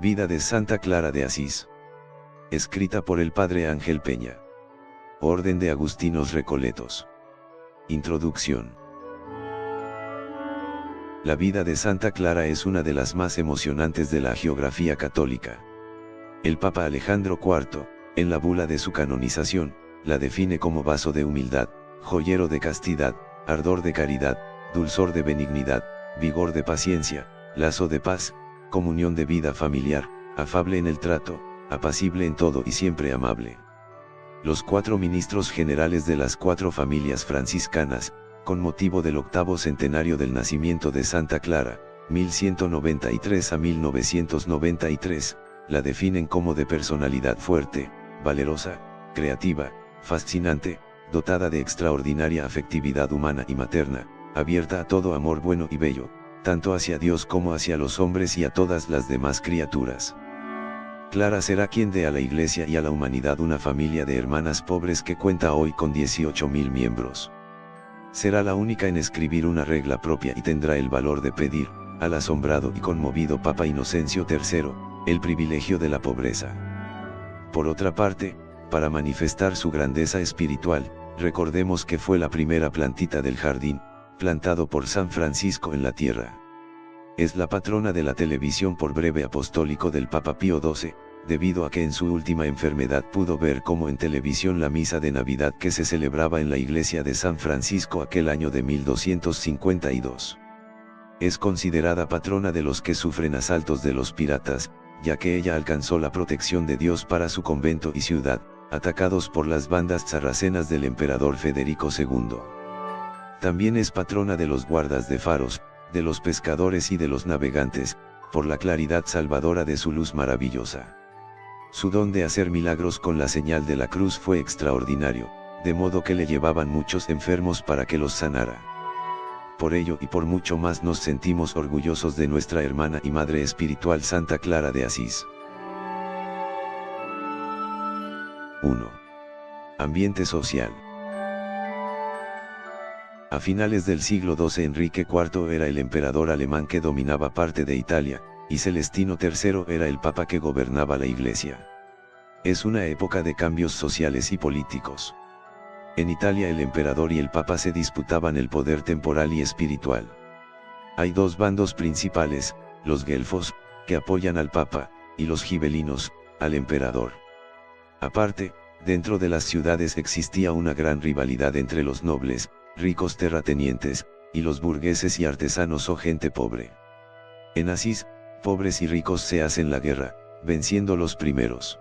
Vida de Santa Clara de Asís. Escrita por el Padre Ángel Peña. Orden de Agustinos Recoletos. Introducción. La vida de Santa Clara es una de las más emocionantes de la geografía católica. El Papa Alejandro IV, en la bula de su canonización, la define como vaso de humildad, joyero de castidad, ardor de caridad, dulzor de benignidad, vigor de paciencia, lazo de paz, comunión de vida familiar, afable en el trato, apacible en todo y siempre amable. Los 4 ministros generales de las 4 familias franciscanas, con motivo del 8º centenario del nacimiento de Santa Clara, 1193 a 1993, la definen como de personalidad fuerte, valerosa, creativa, fascinante, dotada de extraordinaria afectividad humana y materna, abierta a todo amor bueno y bello, tanto hacia Dios como hacia los hombres y a todas las demás criaturas. Clara será quien dé a la Iglesia y a la humanidad una familia de hermanas pobres que cuenta hoy con 18.000 miembros. Será la única en escribir una regla propia y tendrá el valor de pedir, al asombrado y conmovido Papa Inocencio III, el privilegio de la pobreza. Por otra parte, para manifestar su grandeza espiritual, recordemos que fue la primera plantita del jardín, plantado por San Francisco en la tierra. Es la patrona de la televisión por breve apostólico del Papa Pío XII, debido a que en su última enfermedad pudo ver como en televisión la misa de Navidad que se celebraba en la iglesia de San Francisco aquel año de 1252. Es considerada patrona de los que sufren asaltos de los piratas, ya que ella alcanzó la protección de Dios para su convento y ciudad, atacados por las bandas sarracenas del emperador Federico II. También es patrona de los guardas de faros, de los pescadores y de los navegantes, por la claridad salvadora de su luz maravillosa. Su don de hacer milagros con la señal de la cruz fue extraordinario, de modo que le llevaban muchos enfermos para que los sanara. Por ello y por mucho más nos sentimos orgullosos de nuestra hermana y madre espiritual Santa Clara de Asís. 1. Ambiente social. A finales del siglo XII Enrique IV era el emperador alemán que dominaba parte de Italia, y Celestino III era el papa que gobernaba la Iglesia. Es una época de cambios sociales y políticos. En Italia el emperador y el papa se disputaban el poder temporal y espiritual. Hay 2 bandos principales, los guelfos, que apoyan al papa, y los gibelinos, al emperador. Aparte, dentro de las ciudades existía una gran rivalidad entre los nobles, ricos terratenientes, y los burgueses y artesanos o gente pobre. En Asís, pobres y ricos se hacen la guerra, venciendo los primeros.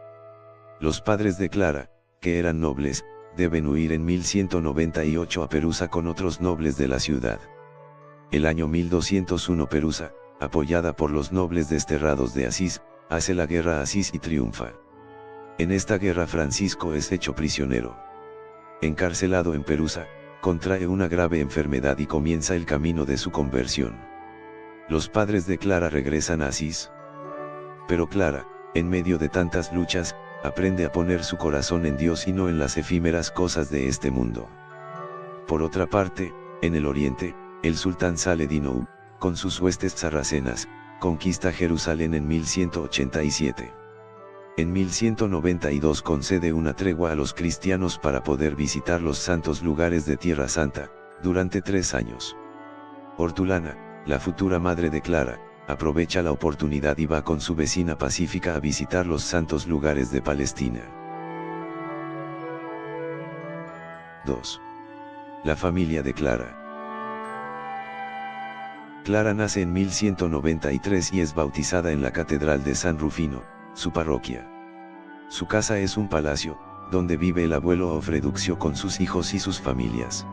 Los padres de Clara, que eran nobles, deben huir en 1198 a Perusa con otros nobles de la ciudad. El año 1201 Perusa, apoyada por los nobles desterrados de Asís, hace la guerra a Asís y triunfa. En esta guerra Francisco es hecho prisionero. Encarcelado en Perusa, contrae una grave enfermedad y comienza el camino de su conversión. Los padres de Clara regresan a Asís. Pero Clara, en medio de tantas luchas, aprende a poner su corazón en Dios y no en las efímeras cosas de este mundo. Por otra parte, en el oriente, el sultán Saladino, con sus huestes sarracenas, conquista Jerusalén en 1187. En 1192 concede una tregua a los cristianos para poder visitar los santos lugares de Tierra Santa, durante 3 años. Hortulana, la futura madre de Clara, aprovecha la oportunidad y va con su vecina pacífica a visitar los santos lugares de Palestina. 2. La familia de Clara. Clara nace en 1193 y es bautizada en la Catedral de San Rufino, su parroquia. Su casa es un palacio, donde vive el abuelo Ofreduccio con sus hijos y sus familias.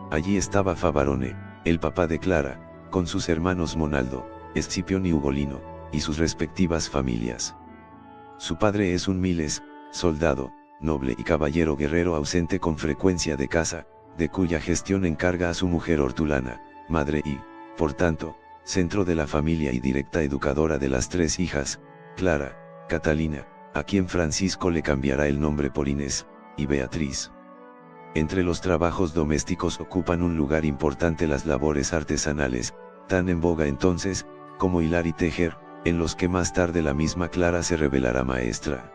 Allí estaba Favarone, el papá de Clara, con sus hermanos Monaldo, Escipión y Ugolino, y sus respectivas familias. Su padre es un miles, soldado, noble y caballero guerrero ausente con frecuencia de casa, de cuya gestión encarga a su mujer Hortulana, madre y, por tanto, centro de la familia y directa educadora de las 3 hijas, Clara, Catalina, a quien Francisco le cambiará el nombre por Inés, y Beatriz. Entre los trabajos domésticos ocupan un lugar importante las labores artesanales, tan en boga entonces, como hilar y tejer, en los que más tarde la misma Clara se revelará maestra.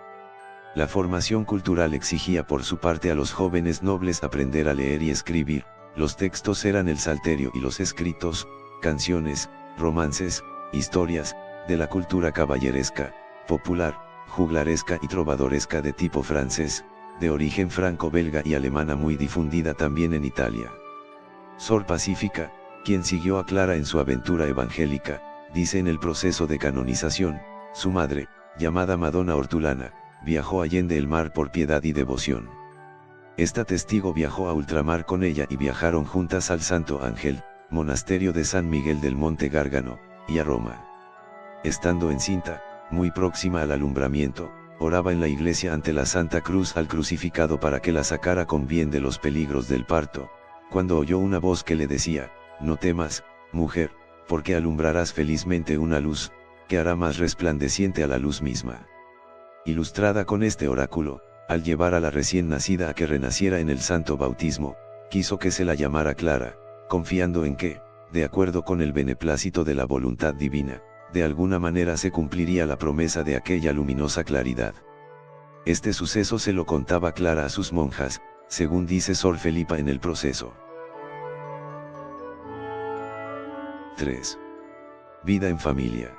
La formación cultural exigía por su parte a los jóvenes nobles aprender a leer y escribir. Los textos eran el salterio y los escritos, canciones, romances, historias, de la cultura caballeresca, popular, juglaresca y trovadoresca de tipo francés, de origen franco-belga y alemana muy difundida también en Italia. Sor Pacífica, quien siguió a Clara en su aventura evangélica, dice en el proceso de canonización, su madre, llamada Madonna Hortulana, viajó allende el mar por piedad y devoción. Esta testigo viajó a ultramar con ella y viajaron juntas al Santo Ángel, monasterio de San Miguel del Monte Gárgano, y a Roma. Estando encinta, muy próxima al alumbramiento, oraba en la iglesia ante la Santa Cruz al crucificado para que la sacara con bien de los peligros del parto, cuando oyó una voz que le decía, no temas, mujer, porque alumbrarás felizmente una luz, que hará más resplandeciente a la luz misma. Ilustrada con este oráculo, al llevar a la recién nacida a que renaciera en el santo bautismo, quiso que se la llamara Clara, confiando en que, de acuerdo con el beneplácito de la voluntad divina, de alguna manera se cumpliría la promesa de aquella luminosa claridad. Este suceso se lo contaba Clara a sus monjas, según dice Sor Felipa en el proceso. 3. Vida en familia.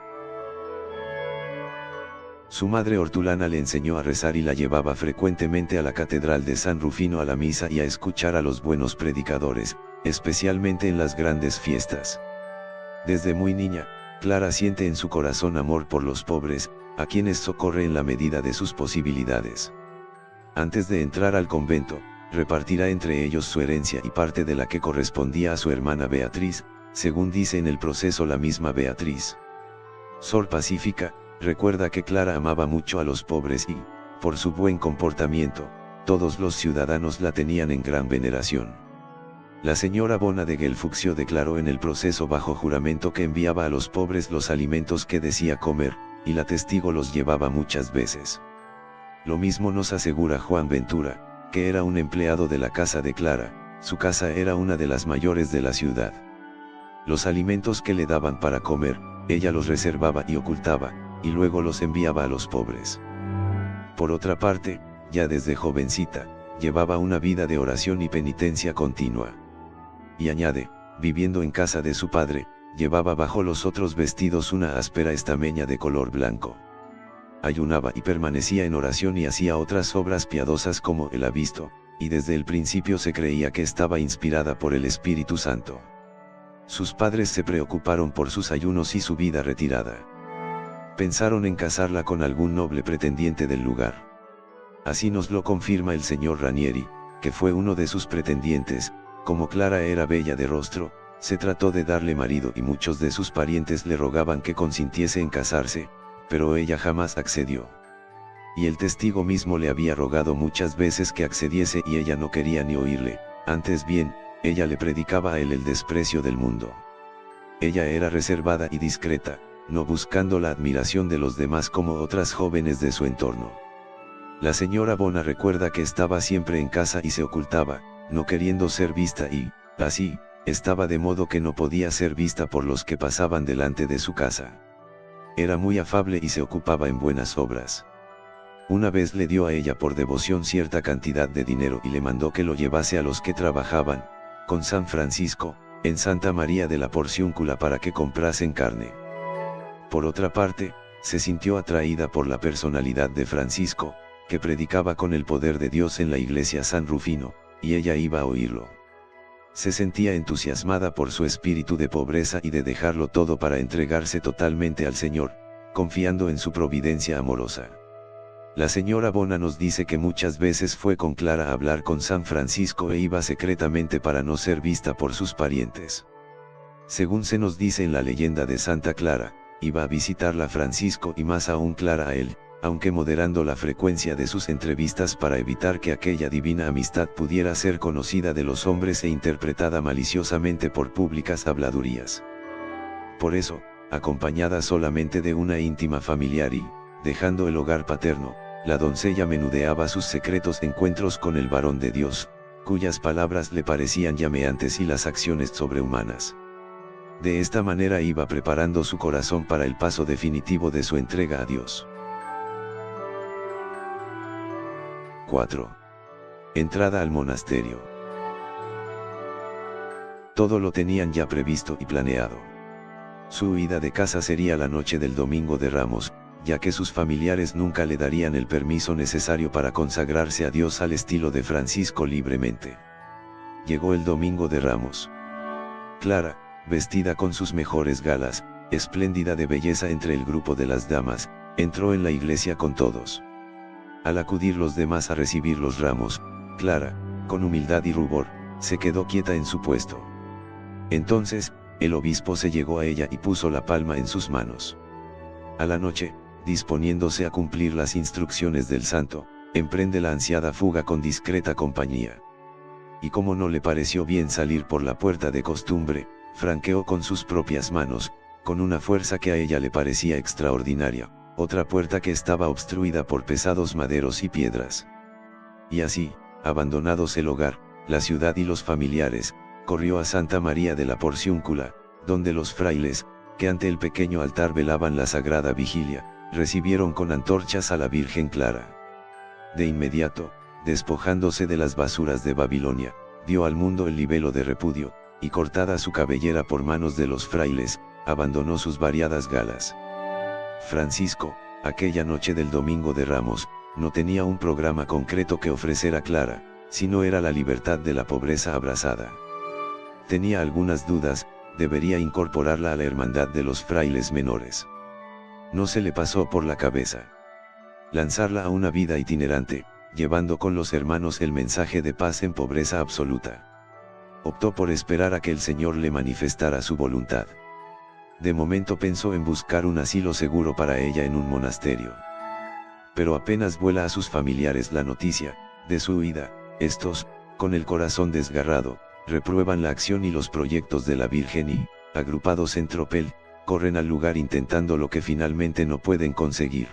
Su madre Hortulana le enseñó a rezar y la llevaba frecuentemente a la catedral de San Rufino a la misa y a escuchar a los buenos predicadores, especialmente en las grandes fiestas. Desde muy niña, Clara siente en su corazón amor por los pobres, a quienes socorre en la medida de sus posibilidades. Antes de entrar al convento, repartirá entre ellos su herencia y parte de la que correspondía a su hermana Beatriz, según dice en el proceso la misma Beatriz. Sor Pacífica, recuerda que Clara amaba mucho a los pobres y, por su buen comportamiento, todos los ciudadanos la tenían en gran veneración. La señora Bona de Guelfuxio declaró en el proceso bajo juramento que enviaba a los pobres los alimentos que decía comer, y la testigo los llevaba muchas veces. Lo mismo nos asegura Juan Ventura, que era un empleado de la casa de Clara, su casa era una de las mayores de la ciudad. Los alimentos que le daban para comer, ella los reservaba y ocultaba, y luego los enviaba a los pobres. Por otra parte, ya desde jovencita, llevaba una vida de oración y penitencia continua. Y añade, viviendo en casa de su padre, llevaba bajo los otros vestidos una áspera estameña de color blanco. Ayunaba y permanecía en oración y hacía otras obras piadosas como él ha visto, y desde el principio se creía que estaba inspirada por el Espíritu Santo. Sus padres se preocuparon por sus ayunos y su vida retirada. Pensaron en casarla con algún noble pretendiente del lugar. Así nos lo confirma el señor Ranieri, que fue uno de sus pretendientes. Como Clara era bella de rostro, se trató de darle marido y muchos de sus parientes le rogaban que consintiese en casarse, pero ella jamás accedió. Y el testigo mismo le había rogado muchas veces que accediese y ella no quería ni oírle, antes bien, ella le predicaba a él el desprecio del mundo. Ella era reservada y discreta, no buscando la admiración de los demás como otras jóvenes de su entorno. La señora Bona recuerda que estaba siempre en casa y se ocultaba, no queriendo ser vista y, así, estaba de modo que no podía ser vista por los que pasaban delante de su casa. Era muy afable y se ocupaba en buenas obras. Una vez le dio a ella por devoción cierta cantidad de dinero y le mandó que lo llevase a los que trabajaban, con San Francisco, en Santa María de la Porciúncula para que comprasen carne. Por otra parte, se sintió atraída por la personalidad de Francisco, que predicaba con el poder de Dios en la iglesia San Rufino, y ella iba a oírlo. Se sentía entusiasmada por su espíritu de pobreza y de dejarlo todo para entregarse totalmente al Señor, confiando en su providencia amorosa. La señora Bona nos dice que muchas veces fue con Clara a hablar con San Francisco e iba secretamente para no ser vista por sus parientes. Según se nos dice en la leyenda de Santa Clara, iba a visitarla Francisco y más aún Clara a él, aunque moderando la frecuencia de sus entrevistas para evitar que aquella divina amistad pudiera ser conocida de los hombres e interpretada maliciosamente por públicas habladurías. Por eso, acompañada solamente de una íntima familiar y, dejando el hogar paterno, la doncella menudeaba sus secretos encuentros con el varón de Dios, cuyas palabras le parecían llameantes y las acciones sobrehumanas. De esta manera iba preparando su corazón para el paso definitivo de su entrega a Dios. 4. Entrada al monasterio. Todo lo tenían ya previsto y planeado. Su huida de casa sería la noche del Domingo de Ramos, ya que sus familiares nunca le darían el permiso necesario para consagrarse a Dios al estilo de Francisco libremente. Llegó el Domingo de Ramos. Clara, vestida con sus mejores galas, espléndida de belleza entre el grupo de las damas, entró en la iglesia con todos. Al acudir los demás a recibir los ramos, Clara, con humildad y rubor, se quedó quieta en su puesto. Entonces, el obispo se llegó a ella y puso la palma en sus manos. A la noche, disponiéndose a cumplir las instrucciones del santo, emprende la ansiada fuga con discreta compañía. Y como no le pareció bien salir por la puerta de costumbre, franqueó con sus propias manos, con una fuerza que a ella le parecía extraordinaria, otra puerta que estaba obstruida por pesados maderos y piedras. Y así, abandonados el hogar, la ciudad y los familiares, corrió a Santa María de la Porciúncula, donde los frailes, que ante el pequeño altar velaban la sagrada vigilia, recibieron con antorchas a la Virgen Clara. De inmediato, despojándose de las basuras de Babilonia, dio al mundo el libelo de repudio, y cortada su cabellera por manos de los frailes, abandonó sus variadas galas. Francisco, aquella noche del Domingo de Ramos, no tenía un programa concreto que ofrecer a Clara, sino era la libertad de la pobreza abrazada. Tenía algunas dudas, debería incorporarla a la hermandad de los frailes menores. No se le pasó por la cabeza lanzarla a una vida itinerante, llevando con los hermanos el mensaje de paz en pobreza absoluta. Optó por esperar a que el Señor le manifestara su voluntad. De momento pensó en buscar un asilo seguro para ella en un monasterio. Pero apenas vuela a sus familiares la noticia de su huida, estos, con el corazón desgarrado, reprueban la acción y los proyectos de la Virgen y, agrupados en tropel, corren al lugar intentando lo que finalmente no pueden conseguir.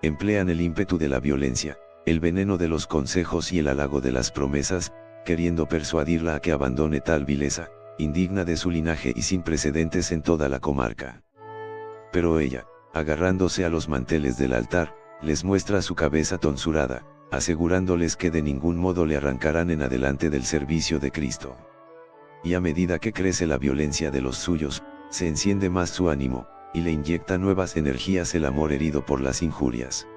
Emplean el ímpetu de la violencia, el veneno de los consejos y el halago de las promesas, queriendo persuadirla a que abandone tal vileza, indigna de su linaje y sin precedentes en toda la comarca. Pero ella, agarrándose a los manteles del altar, les muestra su cabeza tonsurada, asegurándoles que de ningún modo le arrancarán en adelante del servicio de Cristo. Y a medida que crece la violencia de los suyos, se enciende más su ánimo, y le inyecta nuevas energías el amor herido por las injurias.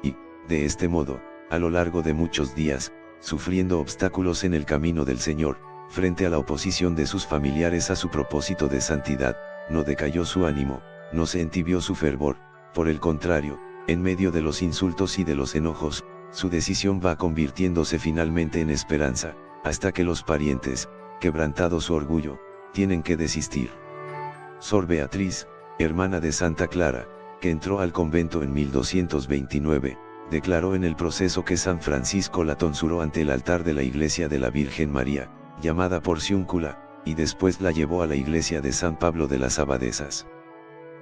Y, de este modo, a lo largo de muchos días, sufriendo obstáculos en el camino del Señor, frente a la oposición de sus familiares a su propósito de santidad, no decayó su ánimo, no se entibió su fervor, por el contrario, en medio de los insultos y de los enojos, su decisión va convirtiéndose finalmente en esperanza, hasta que los parientes, quebrantado su orgullo, tienen que desistir. Sor Beatriz, hermana de Santa Clara, que entró al convento en 1229, declaró en el proceso que San Francisco la tonsuró ante el altar de la iglesia de la Virgen María, llamada Porciúncula, y después la llevó a la iglesia de San Pablo de las Abadesas.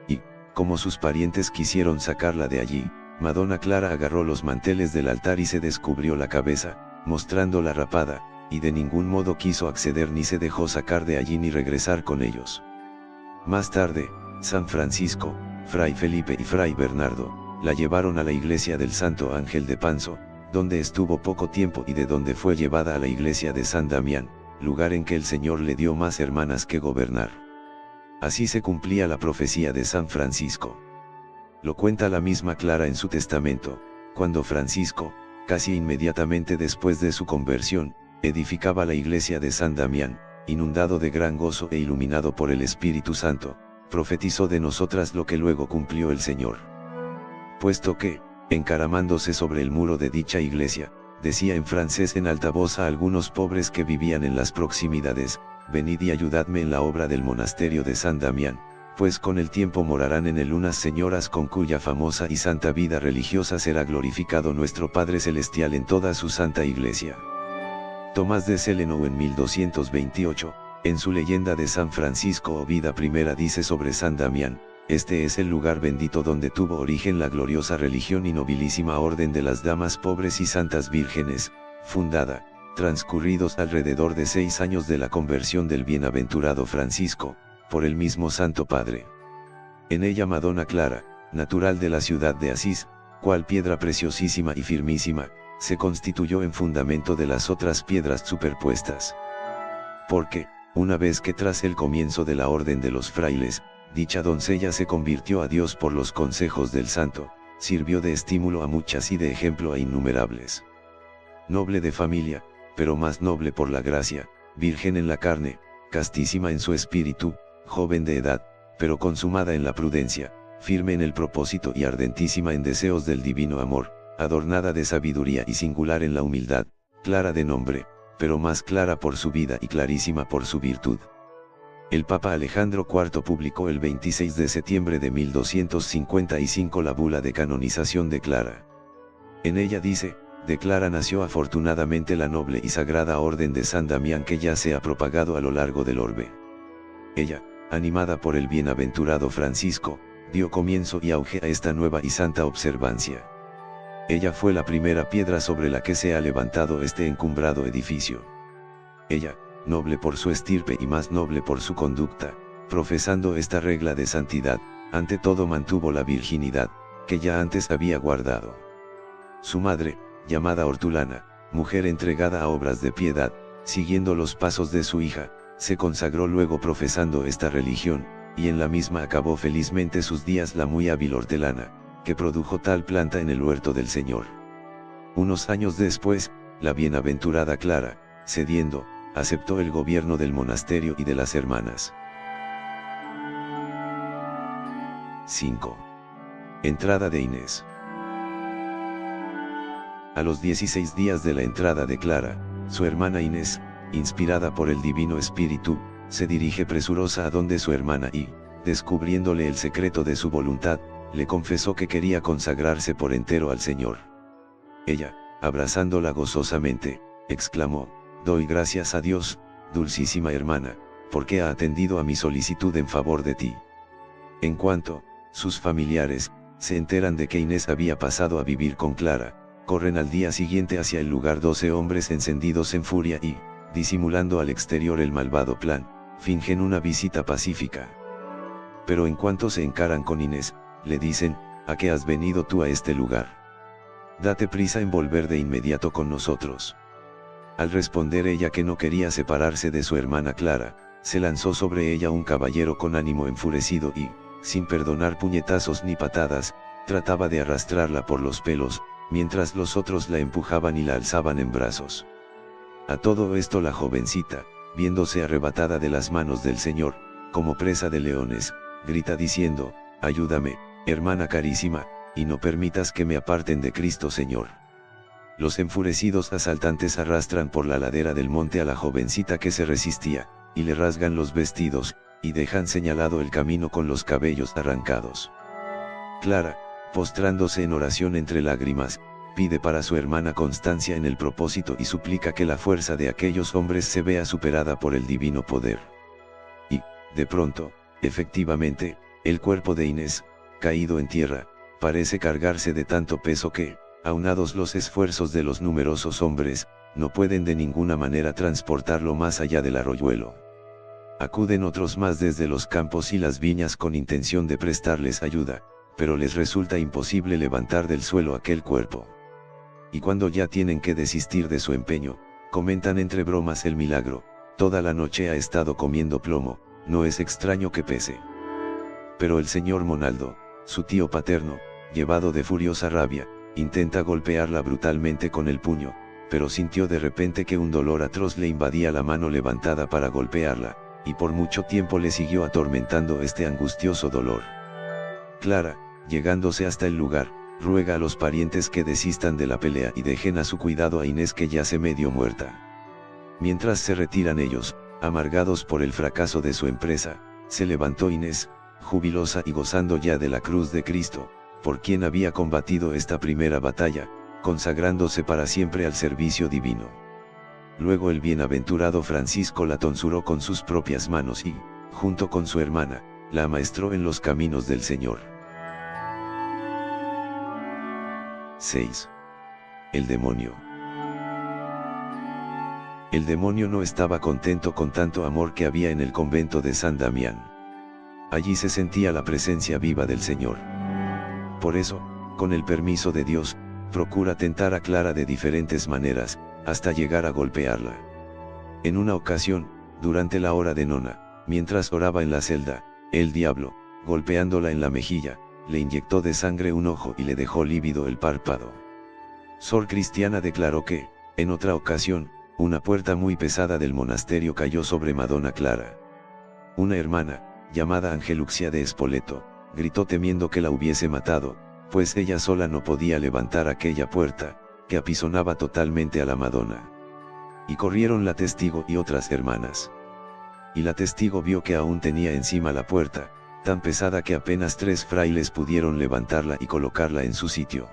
Y, como sus parientes quisieron sacarla de allí, Madonna Clara agarró los manteles del altar y se descubrió la cabeza, mostrándola rapada, y de ningún modo quiso acceder ni se dejó sacar de allí ni regresar con ellos. Más tarde, San Francisco, Fray Felipe y Fray Bernardo, la llevaron a la iglesia del Santo Ángel de Panzo, donde estuvo poco tiempo y de donde fue llevada a la iglesia de San Damián, lugar en que el Señor le dio más hermanas que gobernar. Así se cumplía la profecía de San Francisco. Lo cuenta la misma Clara en su testamento, cuando Francisco, casi inmediatamente después de su conversión, edificaba la iglesia de San Damián, inundado de gran gozo e iluminado por el Espíritu Santo, profetizó de nosotras lo que luego cumplió el Señor. Puesto que, encaramándose sobre el muro de dicha iglesia, decía en francés en alta voz a algunos pobres que vivían en las proximidades: venid y ayudadme en la obra del monasterio de San Damián, pues con el tiempo morarán en él unas señoras con cuya famosa y santa vida religiosa será glorificado nuestro Padre Celestial en toda su santa iglesia. Tomás de Celeno en 1228, en su leyenda de San Francisco o vida primera dice sobre San Damián: este es el lugar bendito donde tuvo origen la gloriosa religión y nobilísima orden de las damas pobres y santas vírgenes, fundada, transcurridos alrededor de 6 años de la conversión del bienaventurado Francisco, por el mismo Santo Padre. En ella Madonna Clara, natural de la ciudad de Asís, cual piedra preciosísima y firmísima, se constituyó en fundamento de las otras piedras superpuestas. Porque, una vez que tras el comienzo de la orden de los frailes, dicha doncella se convirtió a Dios por los consejos del santo, sirvió de estímulo a muchas y de ejemplo a innumerables. Noble de familia, pero más noble por la gracia, virgen en la carne, castísima en su espíritu, joven de edad, pero consumada en la prudencia, firme en el propósito y ardentísima en deseos del divino amor, adornada de sabiduría y singular en la humildad, clara de nombre, pero más clara por su vida y clarísima por su virtud. El Papa Alejandro IV publicó el 26 de septiembre de 1255 la bula de canonización de Clara. En ella dice: de Clara nació afortunadamente la noble y sagrada orden de San Damián que ya se ha propagado a lo largo del orbe. Ella, animada por el bienaventurado Francisco, dio comienzo y auge a esta nueva y santa observancia. Ella fue la primera piedra sobre la que se ha levantado este encumbrado edificio. Ella, noble por su estirpe y más noble por su conducta, profesando esta regla de santidad, ante todo mantuvo la virginidad, que ya antes había guardado. Su madre, llamada Hortulana, mujer entregada a obras de piedad, siguiendo los pasos de su hija, se consagró luego profesando esta religión, y en la misma acabó felizmente sus días la muy hábil Hortelana, que produjo tal planta en el huerto del Señor. Unos años después, la bienaventurada Clara, cediendo, aceptó el gobierno del monasterio y de las hermanas. 5. Entrada de Inés. A los 16 días de la entrada de Clara, su hermana Inés, inspirada por el Divino Espíritu, se dirige presurosa a donde su hermana y, descubriéndole el secreto de su voluntad, le confesó que quería consagrarse por entero al Señor. Ella, abrazándola gozosamente, exclamó: «Doy gracias a Dios, dulcísima hermana, porque ha atendido a mi solicitud en favor de ti». En cuanto, sus familiares, se enteran de que Inés había pasado a vivir con Clara, corren al día siguiente hacia el lugar 12 hombres encendidos en furia y, disimulando al exterior el malvado plan, fingen una visita pacífica. Pero en cuanto se encaran con Inés, le dicen: «¿A qué has venido tú a este lugar? Date prisa en volver de inmediato con nosotros». Al responder ella que no quería separarse de su hermana Clara, se lanzó sobre ella un caballero con ánimo enfurecido y, sin perdonar puñetazos ni patadas, trataba de arrastrarla por los pelos, mientras los otros la empujaban y la alzaban en brazos. A todo esto la jovencita, viéndose arrebatada de las manos del Señor, como presa de leones, grita diciendo: «Ayúdame, hermana carísima, y no permitas que me aparten de Cristo Señor». Los enfurecidos asaltantes arrastran por la ladera del monte a la jovencita que se resistía, y le rasgan los vestidos, y dejan señalado el camino con los cabellos arrancados. Clara, postrándose en oración entre lágrimas, pide para su hermana constancia en el propósito y suplica que la fuerza de aquellos hombres se vea superada por el divino poder. Y, de pronto, efectivamente, el cuerpo de Inés, caído en tierra, parece cargarse de tanto peso que, aunados los esfuerzos de los numerosos hombres, no pueden de ninguna manera transportarlo más allá del arroyuelo. Acuden otros más desde los campos y las viñas con intención de prestarles ayuda, pero les resulta imposible levantar del suelo aquel cuerpo. Y cuando ya tienen que desistir de su empeño, comentan entre bromas el milagro: «Toda la noche ha estado comiendo plomo, no es extraño que pese». Pero el señor Monaldo, su tío paterno, llevado de furiosa rabia, intenta golpearla brutalmente con el puño, pero sintió de repente que un dolor atroz le invadía la mano levantada para golpearla, y por mucho tiempo le siguió atormentando este angustioso dolor. Clara, llegándose hasta el lugar, ruega a los parientes que desistan de la pelea y dejen a su cuidado a Inés que yace medio muerta. Mientras se retiran ellos, amargados por el fracaso de su empresa, se levantó Inés, jubilosa y gozando ya de la cruz de Cristo, por quien había combatido esta primera batalla, consagrándose para siempre al servicio divino. Luego el bienaventurado Francisco la tonsuró con sus propias manos y, junto con su hermana, la amaestró en los caminos del Señor. 6. El demonio. El demonio no estaba contento con tanto amor que había en el convento de San Damián. allí se sentía la presencia viva del Señor. Por eso, con el permiso de Dios, procura tentar a Clara de diferentes maneras, hasta llegar a golpearla. En una ocasión, durante la hora de nona, mientras oraba en la celda, el diablo, golpeándola en la mejilla, le inyectó de sangre un ojo y le dejó lívido el párpado. Sor Cristiana declaró que, en otra ocasión, una puerta muy pesada del monasterio cayó sobre Madonna Clara. Una hermana, llamada Angeluxia de Spoleto, gritó temiendo que la hubiese matado, pues ella sola no podía levantar aquella puerta, que apisonaba totalmente a la Madonna. Y corrieron la testigo y otras hermanas. Y la testigo vio que aún tenía encima la puerta, tan pesada que apenas 3 frailes pudieron levantarla y colocarla en su sitio.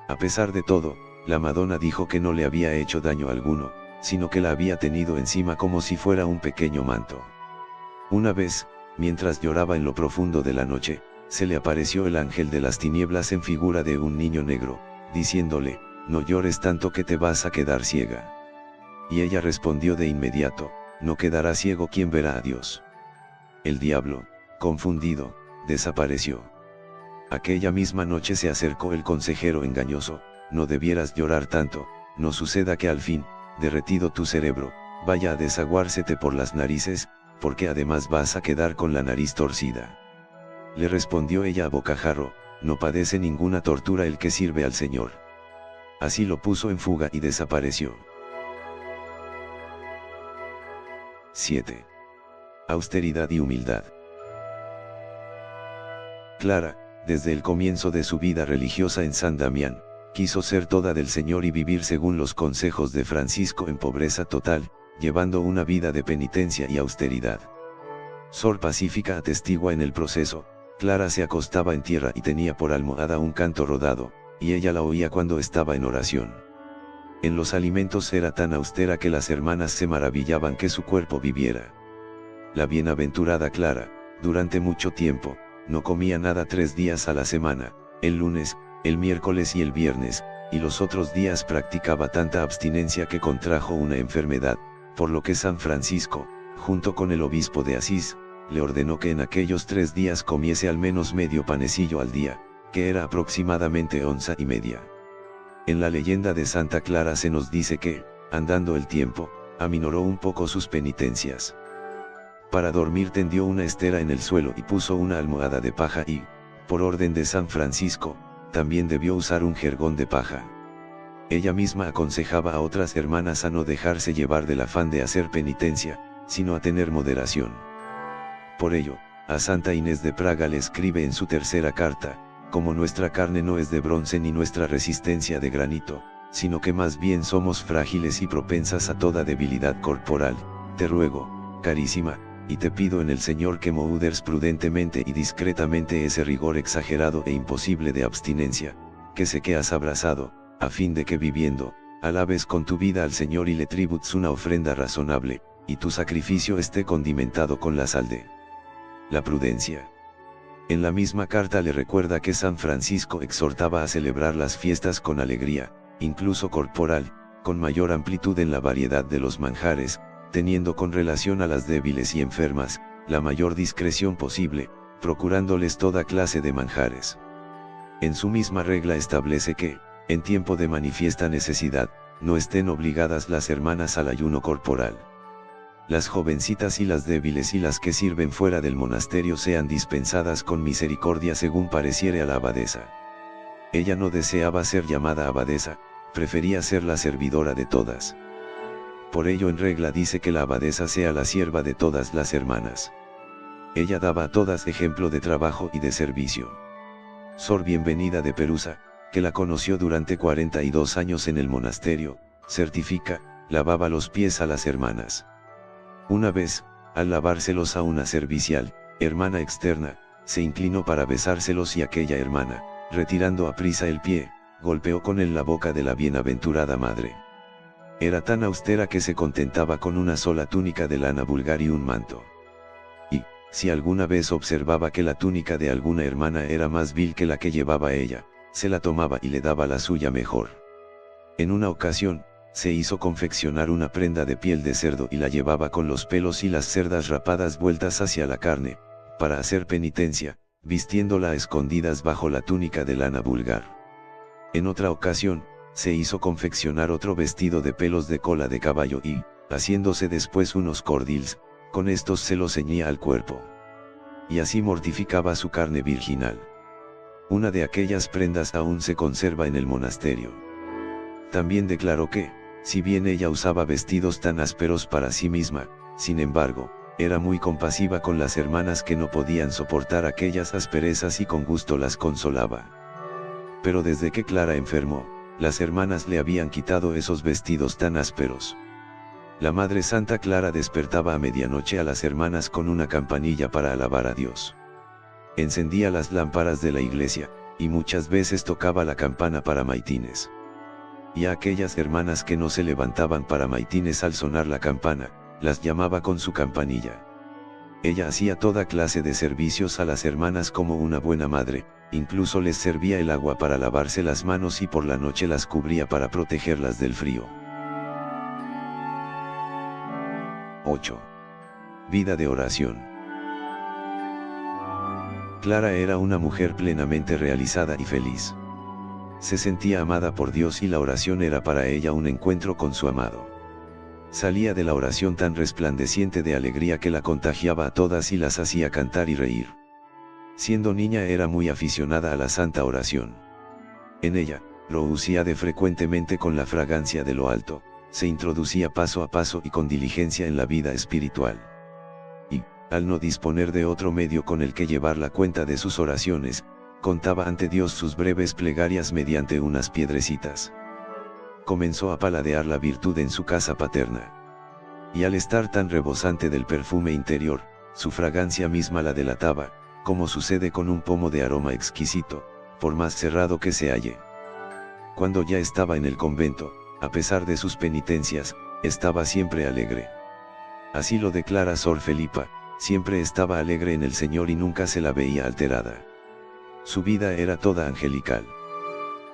A pesar de todo, la Madonna dijo que no le había hecho daño alguno, sino que la había tenido encima como si fuera un pequeño manto. Una vez, mientras lloraba en lo profundo de la noche, se le apareció el ángel de las tinieblas en figura de un niño negro, diciéndole, no llores tanto que te vas a quedar ciega. Y ella respondió de inmediato, no quedará ciego quien verá a Dios. El diablo, confundido, desapareció. Aquella misma noche se acercó el consejero engañoso, no debieras llorar tanto, no suceda que al fin, derretido tu cerebro, vaya a desaguársete por las narices, porque además vas a quedar con la nariz torcida. Le respondió ella a bocajarro, no padece ninguna tortura el que sirve al Señor. Así lo puso en fuga y desapareció. 7. Austeridad y humildad. Clara, desde el comienzo de su vida religiosa en San Damián, quiso ser toda del Señor y vivir según los consejos de Francisco en pobreza total, llevando una vida de penitencia y austeridad. Sor Pacífica atestigua en el proceso, Clara se acostaba en tierra y tenía por almohada un canto rodado, y ella la oía cuando estaba en oración. En los alimentos era tan austera que las hermanas se maravillaban que su cuerpo viviera. La bienaventurada Clara, durante mucho tiempo, no comía nada 3 días a la semana, el lunes, el miércoles y el viernes, y los otros días practicaba tanta abstinencia que contrajo una enfermedad, por lo que San Francisco, junto con el obispo de Asís, le ordenó que en aquellos 3 días comiese al menos medio panecillo al día, que era aproximadamente 1 onza y media. En la leyenda de Santa Clara se nos dice que, andando el tiempo, aminoró un poco sus penitencias. Para dormir tendió una estera en el suelo y puso una almohada de paja y, por orden de San Francisco, también debió usar un jergón de paja. Ella misma aconsejaba a otras hermanas a no dejarse llevar del afán de hacer penitencia, sino a tener moderación. Por ello, a Santa Inés de Praga le escribe en su tercera carta, como nuestra carne no es de bronce ni nuestra resistencia de granito, sino que más bien somos frágiles y propensas a toda debilidad corporal, te ruego, carísima, y te pido en el Señor que modures prudentemente y discretamente ese rigor exagerado e imposible de abstinencia, que sé que has abrazado, a fin de que viviendo, alabes con tu vida al Señor y le tributes una ofrenda razonable, y tu sacrificio esté condimentado con la sal de la prudencia. En la misma carta le recuerda que San Francisco exhortaba a celebrar las fiestas con alegría, incluso corporal, con mayor amplitud en la variedad de los manjares, teniendo con relación a las débiles y enfermas, la mayor discreción posible, procurándoles toda clase de manjares. En su misma regla establece que, en tiempo de manifiesta necesidad, no estén obligadas las hermanas al ayuno corporal. Las jovencitas y las débiles y las que sirven fuera del monasterio sean dispensadas con misericordia según pareciere a la abadesa. Ella no deseaba ser llamada abadesa, prefería ser la servidora de todas. Por ello en regla dice que la abadesa sea la sierva de todas las hermanas. Ella daba a todas ejemplo de trabajo y de servicio. Sor Bienvenida de Perusa, que la conoció durante 42 años en el monasterio, certifica, lavaba los pies a las hermanas. Una vez, al lavárselos a una servicial, hermana externa, se inclinó para besárselos y aquella hermana, retirando a prisa el pie, golpeó con él la boca de la bienaventurada madre. Era tan austera que se contentaba con una sola túnica de lana vulgar y un manto. Y, si alguna vez observaba que la túnica de alguna hermana era más vil que la que llevaba ella, se la tomaba y le daba la suya mejor. En una ocasión, se hizo confeccionar una prenda de piel de cerdo y la llevaba con los pelos y las cerdas rapadas vueltas hacia la carne, para hacer penitencia, vistiéndola a escondidas bajo la túnica de lana vulgar. En otra ocasión, se hizo confeccionar otro vestido de pelos de cola de caballo y, haciéndose después unos cordils, con estos se lo ceñía al cuerpo. Y así mortificaba su carne virginal. Una de aquellas prendas aún se conserva en el monasterio. También declaró que, si bien ella usaba vestidos tan ásperos para sí misma, sin embargo, era muy compasiva con las hermanas que no podían soportar aquellas asperezas y con gusto las consolaba. Pero desde que Clara enfermó, las hermanas le habían quitado esos vestidos tan ásperos. La Madre Santa Clara despertaba a medianoche a las hermanas con una campanilla para alabar a Dios. Encendía las lámparas de la iglesia, y muchas veces tocaba la campana para maitines. Y a aquellas hermanas que no se levantaban para maitines al sonar la campana, las llamaba con su campanilla. Ella hacía toda clase de servicios a las hermanas como una buena madre, incluso les servía el agua para lavarse las manos y por la noche las cubría para protegerlas del frío. 8. Vida de oración. Clara era una mujer plenamente realizada y feliz. Se sentía amada por Dios y la oración era para ella un encuentro con su amado. Salía de la oración tan resplandeciente de alegría que la contagiaba a todas y las hacía cantar y reír. Siendo niña era muy aficionada a la santa oración. En ella, rocía de frecuentemente con la fragancia de lo alto, se introducía paso a paso y con diligencia en la vida espiritual. Y, al no disponer de otro medio con el que llevar la cuenta de sus oraciones, contaba ante Dios sus breves plegarias mediante unas piedrecitas. Comenzó a paladear la virtud en su casa paterna. Y al estar tan rebosante del perfume interior, su fragancia misma la delataba, como sucede con un pomo de aroma exquisito, por más cerrado que se halle. Cuando ya estaba en el convento, a pesar de sus penitencias, estaba siempre alegre. Así lo declara Sor Felipa, siempre estaba alegre en el Señor y nunca se la veía alterada. Su vida era toda angelical.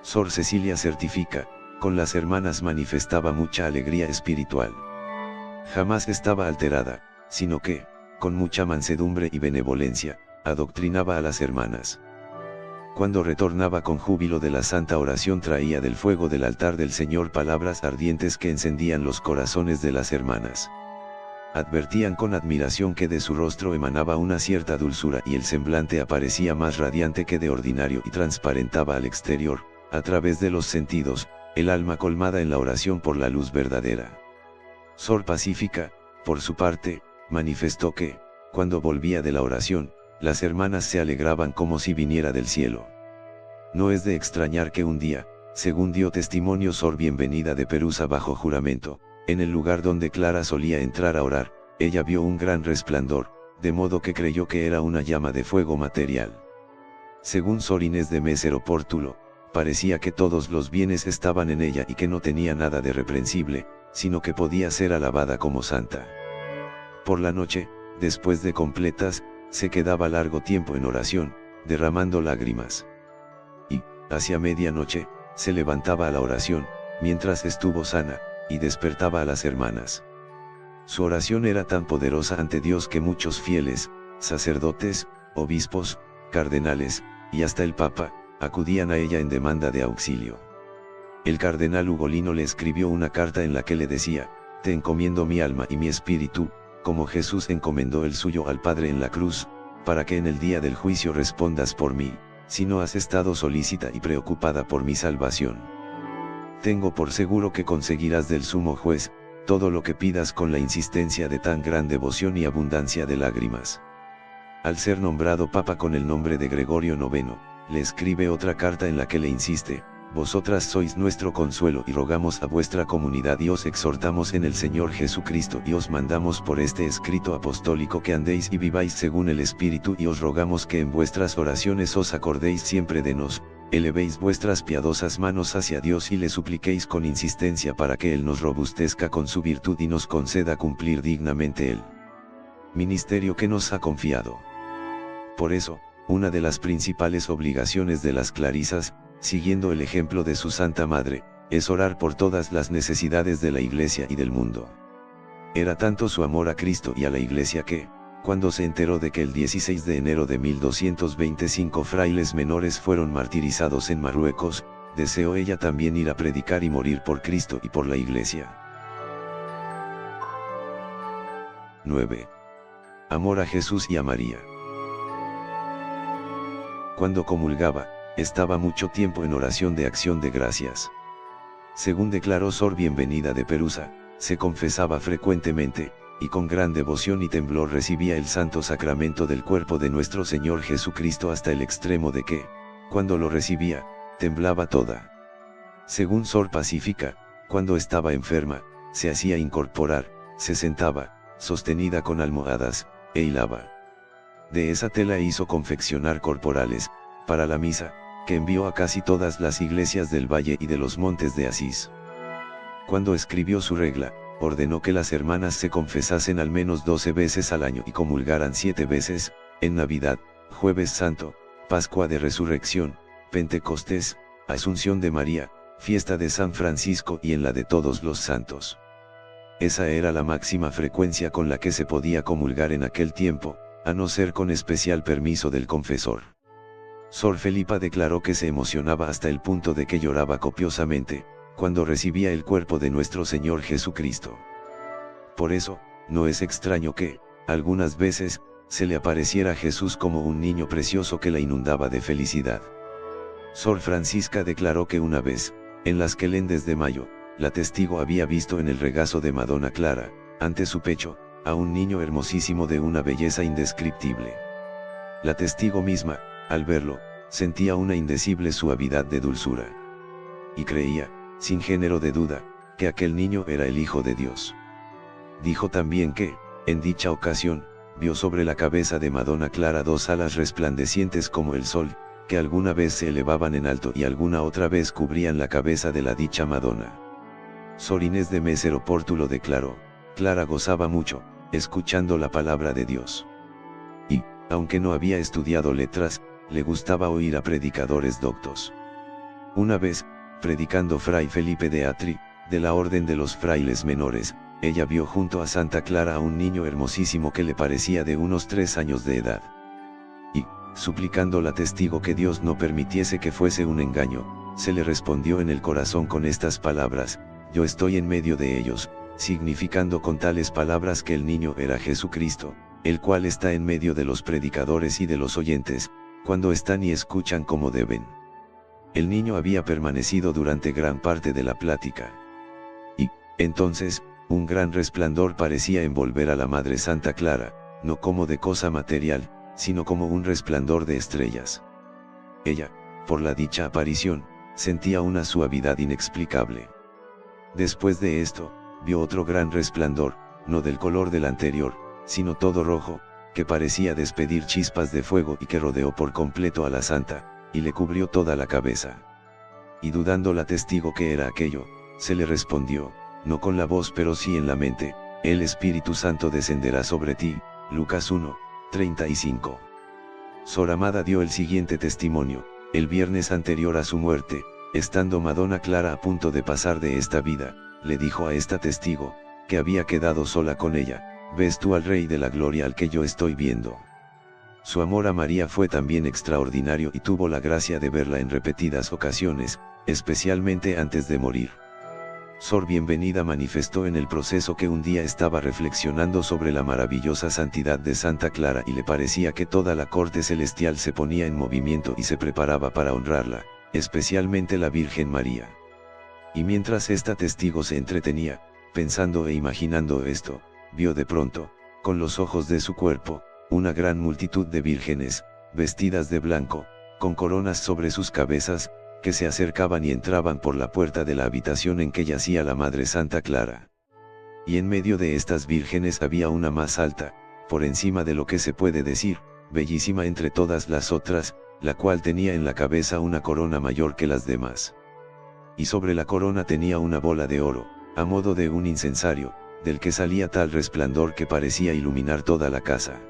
Sor Cecilia certifica, con las hermanas manifestaba mucha alegría espiritual. Jamás estaba alterada, sino que, con mucha mansedumbre y benevolencia, adoctrinaba a las hermanas. Cuando retornaba con júbilo de la santa oración traía del fuego del altar del Señor palabras ardientes que encendían los corazones de las hermanas. Advertían con admiración que de su rostro emanaba una cierta dulzura y el semblante aparecía más radiante que de ordinario y transparentaba al exterior, a través de los sentidos, el alma colmada en la oración por la luz verdadera. Sor Pacífica, por su parte, manifestó que, cuando volvía de la oración, las hermanas se alegraban como si viniera del cielo. No es de extrañar que un día, según dio testimonio Sor Bienvenida de Perusa bajo juramento, en el lugar donde Clara solía entrar a orar, ella vio un gran resplandor, de modo que creyó que era una llama de fuego material. Según Sor Inés de Mesero Pórtulo, parecía que todos los bienes estaban en ella y que no tenía nada de reprensible, sino que podía ser alabada como santa. Por la noche, después de completas, se quedaba largo tiempo en oración, derramando lágrimas. Y, hacia medianoche, se levantaba a la oración, mientras estuvo sana, y despertaba a las hermanas. Su oración era tan poderosa ante Dios que muchos fieles, sacerdotes, obispos, cardenales, y hasta el Papa, acudían a ella en demanda de auxilio. El cardenal Ugolino le escribió una carta en la que le decía: «Te encomiendo mi alma y mi espíritu, como Jesús encomendó el suyo al Padre en la cruz, para que en el día del juicio respondas por mí, si no has estado solícita y preocupada por mi salvación. Tengo por seguro que conseguirás del sumo juez, todo lo que pidas con la insistencia de tan gran devoción y abundancia de lágrimas». Al ser nombrado Papa con el nombre de Gregorio IX, le escribe otra carta en la que le insiste: «Vosotras sois nuestro consuelo y rogamos a vuestra comunidad y os exhortamos en el Señor Jesucristo y os mandamos por este escrito apostólico que andéis y viváis según el Espíritu y os rogamos que en vuestras oraciones os acordéis siempre de nos, elevéis vuestras piadosas manos hacia Dios y le supliquéis con insistencia para que Él nos robustezca con su virtud y nos conceda cumplir dignamente el ministerio que nos ha confiado». Por eso, una de las principales obligaciones de las clarisas, siguiendo el ejemplo de su Santa Madre, es orar por todas las necesidades de la Iglesia y del mundo. Era tanto su amor a Cristo y a la Iglesia que, Cuando se enteró de que el 16 de enero de 1225 frailes menores fueron martirizados en Marruecos, deseó ella también ir a predicar y morir por Cristo y por la Iglesia. 9. Amor a Jesús y a María. Cuando comulgaba, estaba mucho tiempo en oración de acción de gracias. Según declaró Sor Bienvenida de Perusa, se confesaba frecuentemente, y con gran devoción y temblor recibía el santo sacramento del cuerpo de nuestro Señor Jesucristo hasta el extremo de que, cuando lo recibía, temblaba toda. Según Sor Pacífica, cuando estaba enferma, se hacía incorporar, se sentaba, sostenida con almohadas, e hilaba. De esa tela hizo confeccionar corporales, para la misa, que envió a casi todas las iglesias del Valle y de los Montes de Asís. Cuando escribió su regla, ordenó que las hermanas se confesasen al menos 12 veces al año y comulgaran 7 veces, en Navidad, Jueves Santo, Pascua de Resurrección, Pentecostés, Asunción de María, fiesta de San Francisco y en la de todos los santos. Esa era la máxima frecuencia con la que se podía comulgar en aquel tiempo, a no ser con especial permiso del confesor. Sor Felipa declaró que se emocionaba hasta el punto de que lloraba copiosamente, cuando recibía el cuerpo de nuestro Señor Jesucristo. Por eso, no es extraño que, algunas veces, se le apareciera Jesús como un niño precioso que la inundaba de felicidad. Sor Francisca declaró que una vez, en las Quelendes de Mayo, la testigo había visto en el regazo de Madonna Clara, ante su pecho, a un niño hermosísimo de una belleza indescriptible. La testigo misma, al verlo, sentía una indecible suavidad de dulzura. Y creía, sin género de duda, que aquel niño era el Hijo de Dios. Dijo también que, en dicha ocasión, vio sobre la cabeza de Madonna Clara 2 alas resplandecientes como el sol, que alguna vez se elevaban en alto y alguna otra vez cubrían la cabeza de la dicha Madonna. Sor Inés de Mesero Pórtulo declaró, Clara gozaba mucho, escuchando la palabra de Dios. Y, aunque no había estudiado letras, le gustaba oír a predicadores doctos. Una vez, predicando Fray Felipe de Atri, de la Orden de los Frailes Menores, ella vio junto a Santa Clara a un niño hermosísimo que le parecía de unos 3 años de edad. Y, suplicando la testigo que Dios no permitiese que fuese un engaño, se le respondió en el corazón con estas palabras, yo estoy en medio de ellos, significando con tales palabras que el niño era Jesucristo, el cual está en medio de los predicadores y de los oyentes, cuando están y escuchan como deben. El niño había permanecido durante gran parte de la plática. Y, entonces, un gran resplandor parecía envolver a la Madre Santa Clara, no como de cosa material, sino como un resplandor de estrellas. Ella, por la dicha aparición, sentía una suavidad inexplicable. Después de esto, vio otro gran resplandor, no del color del anterior, sino todo rojo, que parecía despedir chispas de fuego y que rodeó por completo a la santa, y le cubrió toda la cabeza. Y dudando la testigo que era aquello, se le respondió, no con la voz pero sí en la mente, el Espíritu Santo descenderá sobre ti, Lucas 1, 35. Sor Amada dio el siguiente testimonio, el viernes anterior a su muerte, estando Madonna Clara a punto de pasar de esta vida, le dijo a esta testigo, que había quedado sola con ella, ¿ves tú al Rey de la Gloria al que yo estoy viendo? Su amor a María fue también extraordinario y tuvo la gracia de verla en repetidas ocasiones, especialmente antes de morir. Sor Bienvenida manifestó en el proceso que un día estaba reflexionando sobre la maravillosa santidad de Santa Clara y le parecía que toda la corte celestial se ponía en movimiento y se preparaba para honrarla, especialmente la Virgen María. Y mientras esta testigo se entretenía, pensando e imaginando esto, vio de pronto, con los ojos de su cuerpo, una gran multitud de vírgenes, vestidas de blanco, con coronas sobre sus cabezas, que se acercaban y entraban por la puerta de la habitación en que yacía la Madre Santa Clara. Y en medio de estas vírgenes había una más alta, por encima de lo que se puede decir, bellísima entre todas las otras, la cual tenía en la cabeza una corona mayor que las demás. Y sobre la corona tenía una bola de oro, a modo de un incensario, del que salía tal resplandor que parecía iluminar toda la casa.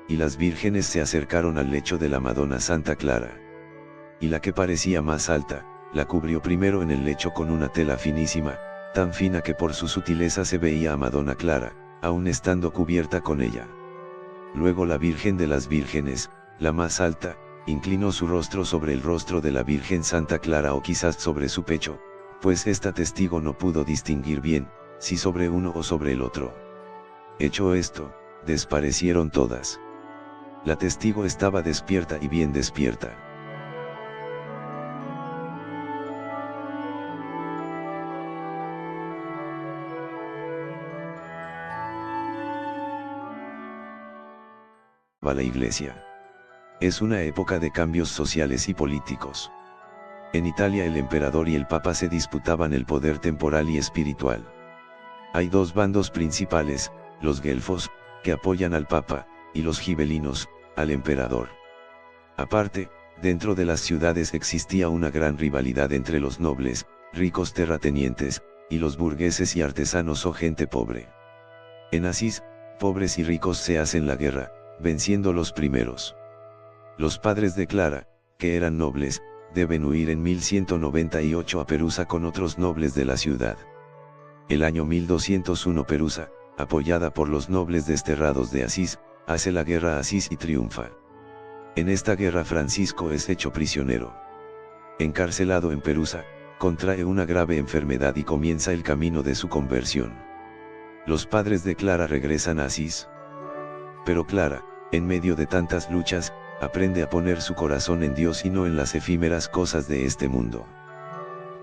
Y las vírgenes se acercaron al lecho de la Madonna Santa Clara. Y la que parecía más alta, la cubrió primero en el lecho con una tela finísima, tan fina que por su sutileza se veía a Madonna Clara, aun estando cubierta con ella. Luego la Virgen de las Vírgenes, la más alta, inclinó su rostro sobre el rostro de la Virgen Santa Clara o quizás sobre su pecho, pues esta testigo no pudo distinguir bien, si sobre uno o sobre el otro. Hecho esto, desparecieron todas. La testigo estaba despierta y bien despierta. La Iglesia. Es una época de cambios sociales y políticos. En Italia el emperador y el papa se disputaban el poder temporal y espiritual. Hay dos bandos principales, los guelfos, que apoyan al papa, y los gibelinos, al emperador. Aparte, dentro de las ciudades existía una gran rivalidad entre los nobles, ricos terratenientes, y los burgueses y artesanos o gente pobre. En Asís, pobres y ricos se hacen la guerra, venciendo los primeros. Los padres de Clara, que eran nobles, deben huir en 1198 a Perusa con otros nobles de la ciudad. El año 1201 Perusa, apoyada por los nobles desterrados de Asís, hace la guerra a Asís y triunfa. En esta guerra Francisco es hecho prisionero. Encarcelado en Perusa, contrae una grave enfermedad y comienza el camino de su conversión. Los padres de Clara regresan a Asís. Pero Clara, en medio de tantas luchas, aprende a poner su corazón en Dios y no en las efímeras cosas de este mundo.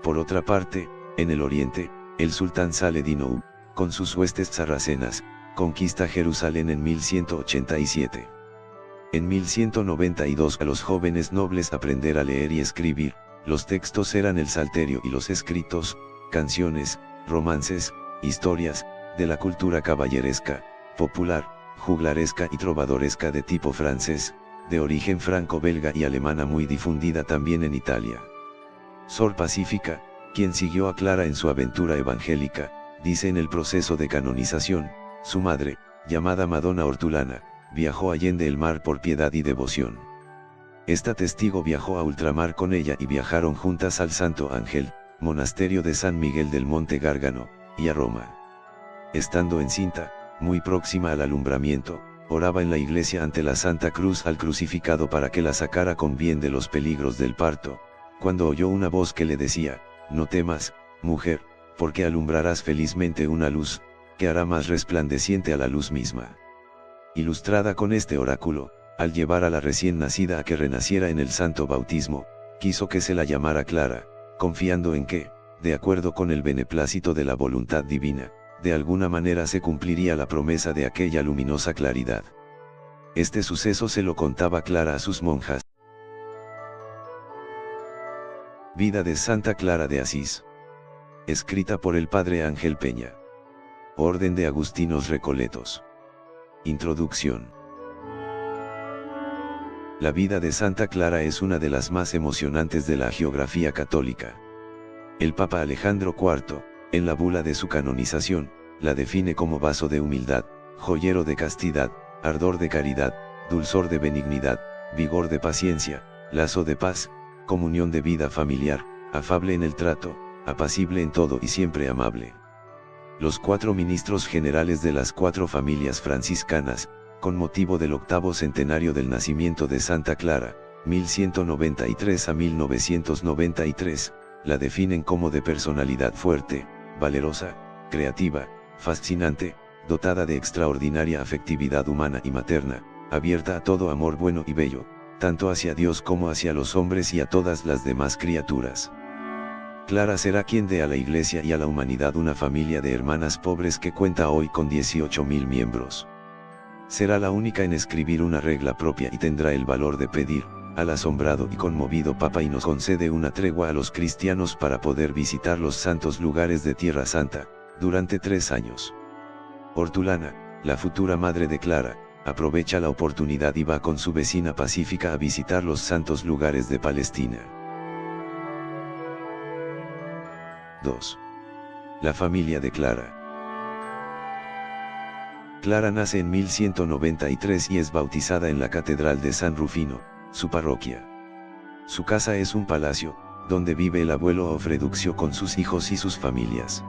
Por otra parte, en el oriente, el sultán Saladino, con sus huestes sarracenas, conquista Jerusalén en 1187. En 1192 a los jóvenes nobles aprender a leer y escribir, los textos eran el salterio y los escritos, canciones, romances, historias, de la cultura caballeresca, popular, juglaresca y trovadoresca de tipo francés, de origen franco-belga y alemana muy difundida también en Italia. Sor Pacífica, quien siguió a Clara en su aventura evangélica, dice en el proceso de canonización, su madre, llamada Madonna Hortulana, viajó allende el mar por piedad y devoción. Esta testigo viajó a ultramar con ella y viajaron juntas al Santo Ángel, monasterio de San Miguel del Monte Gárgano, y a Roma. Estando encinta, muy próxima al alumbramiento, oraba en la iglesia ante la Santa Cruz al crucificado para que la sacara con bien de los peligros del parto, cuando oyó una voz que le decía, no temas, mujer, porque alumbrarás felizmente una luz, que hará más resplandeciente a la luz misma. Ilustrada con este oráculo, al llevar a la recién nacida a que renaciera en el santo bautismo, quiso que se la llamara Clara, confiando en que, de acuerdo con el beneplácito de la voluntad divina, de alguna manera se cumpliría la promesa de aquella luminosa claridad. Este suceso se lo contaba Clara a sus monjas. Vida de Santa Clara de Asís. Escrita por el Padre Ángel Peña. Orden de Agustinos Recoletos. Introducción. La vida de Santa Clara es una de las más emocionantes de la hagiografía católica. El Papa Alejandro IV, en la bula de su canonización, la define como vaso de humildad, joyero de castidad, ardor de caridad, dulzor de benignidad, vigor de paciencia, lazo de paz, comunión de vida familiar, afable en el trato, apacible en todo y siempre amable. Los 4 ministros generales de las 4 familias franciscanas, con motivo del 8º centenario del nacimiento de Santa Clara, 1193 a 1993, la definen como de personalidad fuerte, valerosa, creativa, fascinante, dotada de extraordinaria afectividad humana y materna, abierta a todo amor bueno y bello, tanto hacia Dios como hacia los hombres y a todas las demás criaturas. Clara será quien dé a la Iglesia y a la humanidad una familia de hermanas pobres que cuenta hoy con 18.000 miembros. Será la única en escribir una regla propia y tendrá el valor de pedir, al asombrado y conmovido Papa y nos concede una tregua a los cristianos para poder visitar los santos lugares de Tierra Santa, durante 3 años. Hortulana, la futura madre de Clara, aprovecha la oportunidad y va con su vecina Pacífica a visitar los santos lugares de Palestina. 2. La familia de Clara. Clara nace en 1193 y es bautizada en la Catedral de San Rufino, su parroquia. Su casa es un palacio, donde vive el abuelo Ofreduccio con sus hijos y sus familias.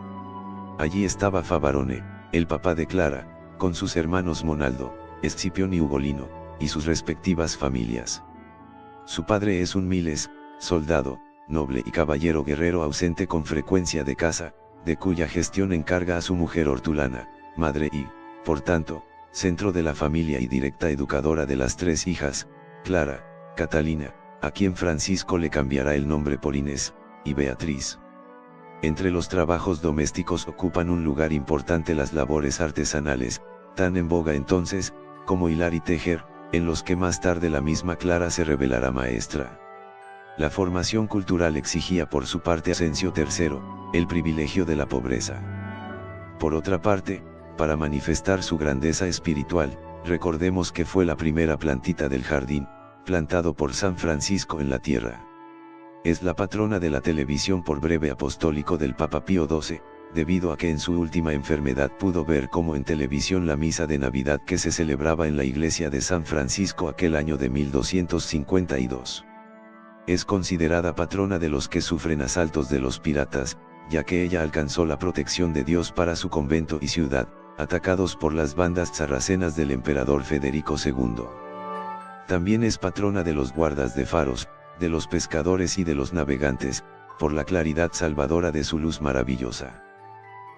Allí estaba Favarone, el papá de Clara, con sus hermanos Monaldo, Escipión y Ugolino, y sus respectivas familias. Su padre es un miles, soldado, noble y caballero guerrero ausente con frecuencia de casa, de cuya gestión encarga a su mujer Hortulana, madre y, por tanto, centro de la familia y directa educadora de las tres hijas, Clara, Catalina, a quien Francisco le cambiará el nombre por Inés, y Beatriz. Entre los trabajos domésticos ocupan un lugar importante las labores artesanales, tan en boga entonces, como hilar y tejer, en los que más tarde la misma Clara se revelará maestra. La formación cultural exigía por su parte a Asensio III, el privilegio de la pobreza. Por otra parte, para manifestar su grandeza espiritual, recordemos que fue la primera plantita del jardín, plantado por San Francisco en la tierra. Es la patrona de la televisión por breve apostólico del Papa Pío XII, debido a que en su última enfermedad pudo ver como en televisión la misa de Navidad que se celebraba en la iglesia de San Francisco aquel año de 1252. Es considerada patrona de los que sufren asaltos de los piratas, ya que ella alcanzó la protección de Dios para su convento y ciudad, atacados por las bandas sarracenas del emperador Federico II. También es patrona de los guardas de faros, de los pescadores y de los navegantes, por la claridad salvadora de su luz maravillosa.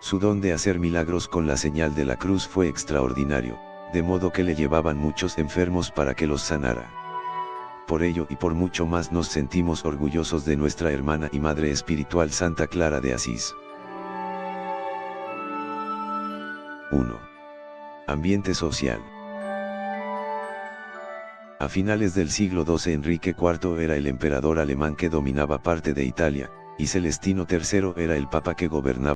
Su don de hacer milagros con la señal de la cruz fue extraordinario, de modo que le llevaban muchos enfermos para que los sanara. Por ello y por mucho más nos sentimos orgullosos de nuestra hermana y madre espiritual Santa Clara de Asís. 1. Ambiente social. A finales del siglo XII Enrique IV era el emperador alemán que dominaba parte de Italia, y Celestino III era el papa que gobernaba